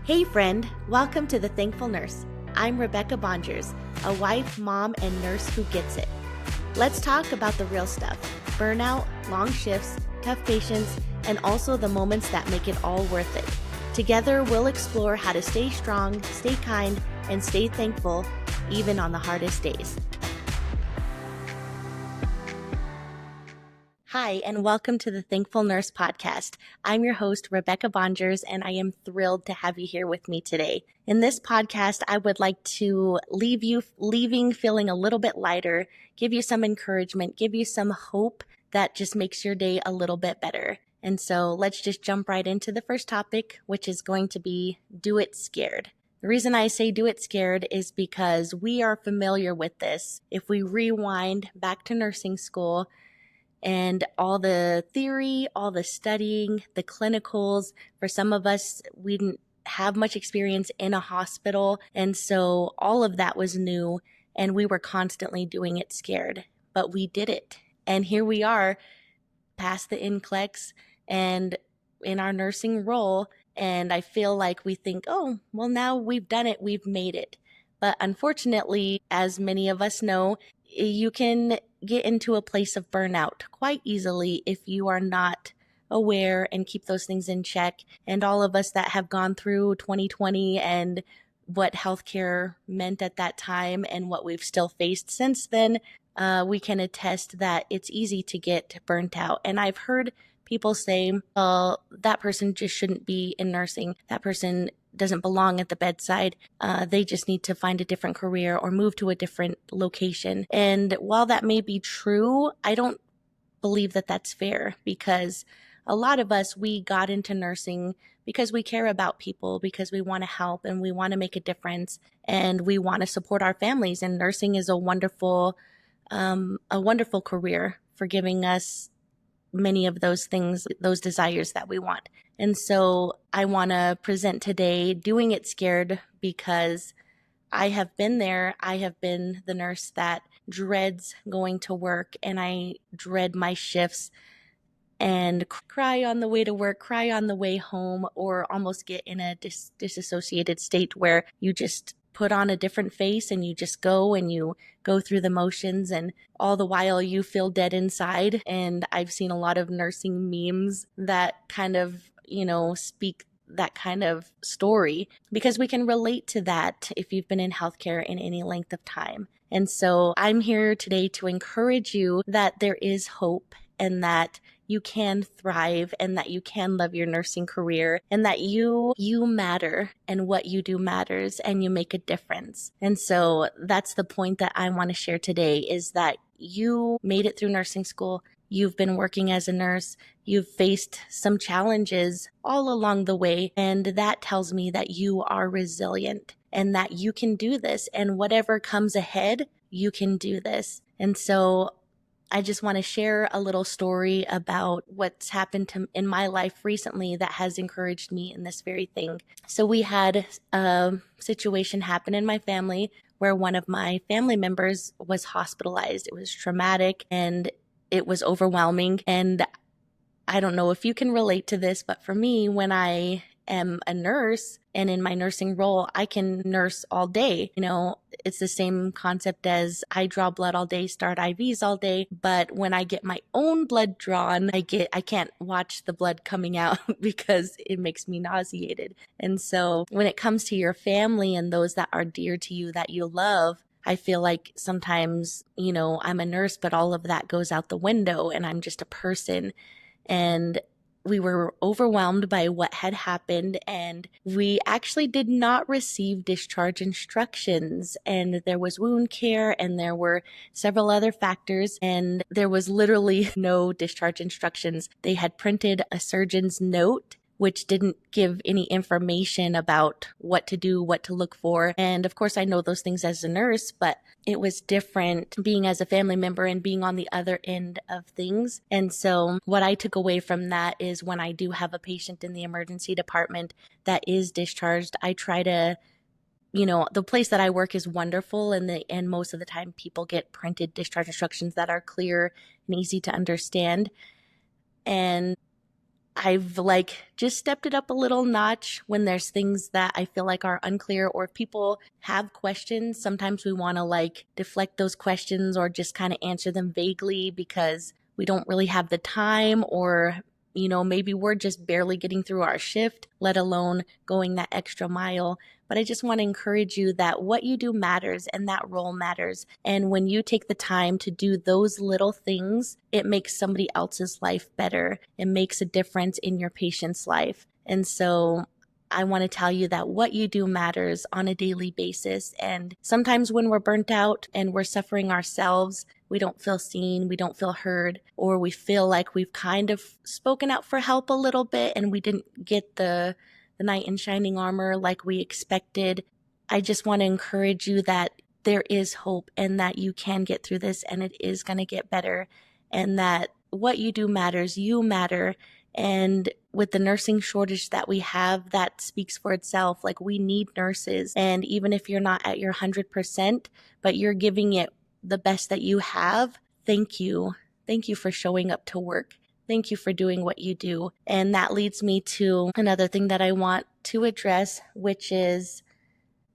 Hey friend, welcome to The Thankful Nurse. I'm Rebecca Bongers, a wife, mom, and nurse who gets it. Let's talk about the real stuff: burnout, long shifts, tough patients, and also the moments that make it all worth it. Together, we'll explore how to stay strong, stay kind, and stay thankful, even on the hardest days. Hi, and welcome to the Thankful Nurse podcast. I'm your host, Rebecca Bongers, and I am thrilled to have you here with me today. In this podcast, I would like to leave you feeling a little bit lighter, give you some encouragement, give you some hope that just makes your day a little bit better. And so let's just jump right into the first topic, which is going to be do it scared. The reason I say do it scared is because we are familiar with this. If we rewind back to nursing school, and all the theory, all the studying, the clinicals. For some of us, we didn't have much experience in a hospital. And so all of that was new, and we were constantly doing it scared. But we did it. And here we are past the NCLEX and in our nursing role. And I feel like we think, oh, well, now we've done it, we've made it. But unfortunately, as many of us know, you can get into a place of burnout quite easily if you are not aware and keep those things in check. And all of us that have gone through 2020 and what healthcare meant at that time and what we've still faced since then, we can attest that it's easy to get burnt out. And I've heard people say, well, that person just shouldn't be in nursing. That person doesn't belong at the bedside. They just need to find a different career or move to a different location. And while that may be true, I don't believe that that's fair, because a lot of us, we got into nursing because we care about people, because we want to help and we want to make a difference and we want to support our families. And nursing is a wonderful career for giving us many of those things, those desires that we want. And so I want to present today doing it scared, because I have been there. I have been the nurse that dreads going to work, and I dread my shifts and cry on the way to work, cry on the way home, or almost get in a disassociated state where you just put on a different face and you just go and you go through the motions, and all the while you feel dead inside. And I've seen a lot of nursing memes that kind of, speak that kind of story, because we can relate to that if you've been in healthcare in any length of time. And so I'm here today to encourage you that there is hope, and that you can thrive, and that you can love your nursing career, and that you matter, and what you do matters, and you make a difference. And so that's the point that I want to share today, is that you made it through nursing school. You've been working as a nurse. You've faced some challenges all along the way. And that tells me that you are resilient and that you can do this. And whatever comes ahead, you can do this. And so I just want to share a little story about what's happened in my life recently that has encouraged me in this very thing. So we had a situation happen in my family where one of my family members was hospitalized. It was traumatic and it was overwhelming. And I don't know if you can relate to this, but for me, when I am a nurse and in my nursing role, I can nurse all day. It's the same concept as I draw blood all day, start IVs all day. But when I get my own blood drawn, I can't watch the blood coming out because it makes me nauseated. And so when it comes to your family and those that are dear to you, that you love, I feel like sometimes, I'm a nurse, but all of that goes out the window and I'm just a person. And we were overwhelmed by what had happened, and we actually did not receive discharge instructions, and there was wound care, and there were several other factors, and there was literally no discharge instructions. They had printed a surgeon's note, which didn't give any information about what to do, what to look for. And of course, I know those things as a nurse, but it was different being as a family member and being on the other end of things. And so what I took away from that is when I do have a patient in the emergency department that is discharged, I try to, the place that I work is wonderful. And most of the time people get printed discharge instructions that are clear and easy to understand. And I've just stepped it up a little notch when there's things that I feel like are unclear, or if people have questions. Sometimes we want to deflect those questions or just kind of answer them vaguely because we don't really have the time, or maybe we're just barely getting through our shift, let alone going that extra mile. But I just want to encourage you that what you do matters and that role matters. And when you take the time to do those little things, it makes somebody else's life better. It makes a difference in your patient's life. And so I want to tell you that what you do matters on a daily basis. And sometimes when we're burnt out and we're suffering ourselves, we don't feel seen, we don't feel heard, or we feel like we've kind of spoken out for help a little bit and we didn't get the knight in shining armor like we expected. I just want to encourage you that there is hope and that you can get through this and it is going to get better, and that what you do matters. You matter. And with the nursing shortage that we have, that speaks for itself. We need nurses. And even if you're not at your 100%, but you're giving it the best that you have, thank you. Thank you for showing up to work. Thank you for doing what you do. And that leads me to another thing that I want to address, which is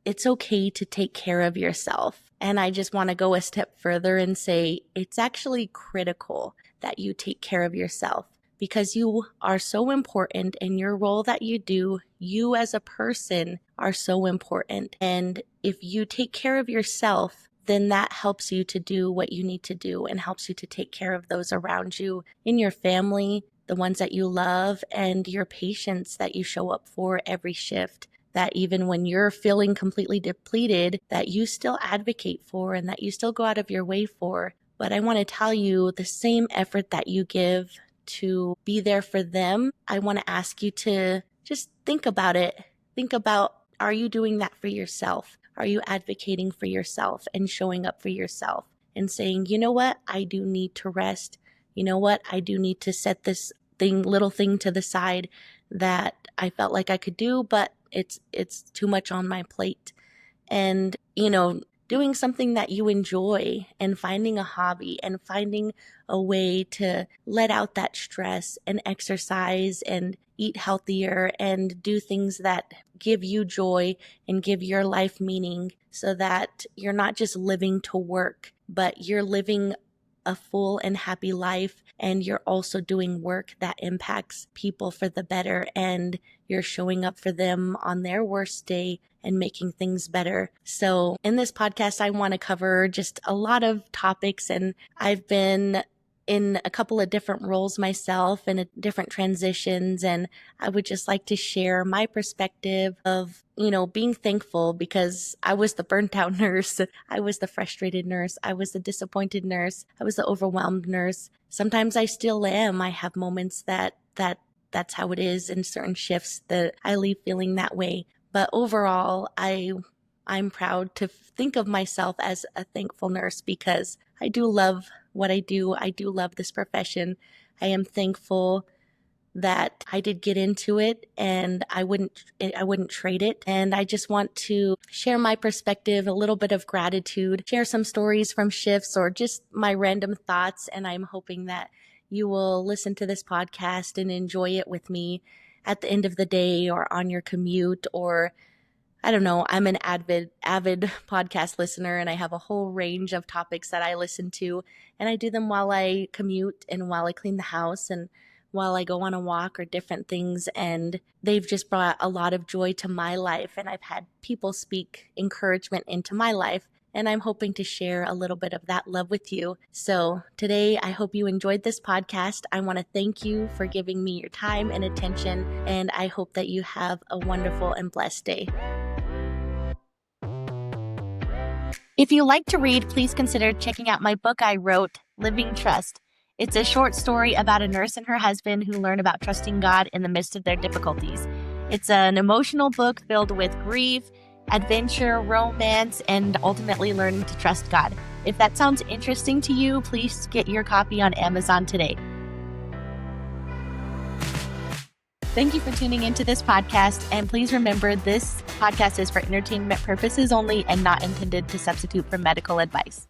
it's okay to take care of yourself. And I just want to go a step further and say it's actually critical that you take care of yourself, because you are so important in your role that you do. You as a person are so important. And if you take care of yourself, then that helps you to do what you need to do and helps you to take care of those around you in your family, the ones that you love, and your patients that you show up for every shift. That even when you're feeling completely depleted, that you still advocate for and that you still go out of your way for. But I want to tell you, the same effort that you give to be there for them, I want to ask you to just think about it. Think about, are you doing that for yourself? Are you advocating for yourself and showing up for yourself and saying, you know what, I do need to rest. You know what, I do need to set this little thing to the side that I felt like I could do, but it's too much on my plate. And, doing something that you enjoy and finding a hobby and finding a way to let out that stress and exercise and eat healthier and do things that give you joy and give your life meaning, so that you're not just living to work, but you're living a full and happy life, and you're also doing work that impacts people for the better, and you're showing up for them on their worst day and making things better. So in this podcast, I want to cover just a lot of topics, and I've been in a couple of different roles myself and different transitions. And I would just like to share my perspective of, being thankful, because I was the burnt out nurse. I was the frustrated nurse. I was the disappointed nurse. I was the overwhelmed nurse. Sometimes I still am. I have moments that's how it is in certain shifts that I leave feeling that way. But overall, I'm proud to think of myself as a thankful nurse, because I do love what I do. I do love this profession. I am thankful that I did get into it, and I wouldn't trade it. And I just want to share my perspective, a little bit of gratitude, share some stories from shifts or just my random thoughts. And I'm hoping that you will listen to this podcast and enjoy it with me at the end of the day or on your commute, or I don't know, I'm an avid podcast listener, and I have a whole range of topics that I listen to, and I do them while I commute and while I clean the house and while I go on a walk or different things. And they've just brought a lot of joy to my life, and I've had people speak encouragement into my life, and I'm hoping to share a little bit of that love with you. So today, I hope you enjoyed this podcast. I want to thank you for giving me your time and attention, and I hope that you have a wonderful and blessed day. If you like to read, please consider checking out my book I wrote, Living Trust. It's a short story about a nurse and her husband who learn about trusting God in the midst of their difficulties. It's an emotional book filled with grief, adventure, romance, and ultimately learning to trust God. If that sounds interesting to you, please get your copy on Amazon today. Thank you for tuning into this podcast, and please remember this podcast is for entertainment purposes only and not intended to substitute for medical advice.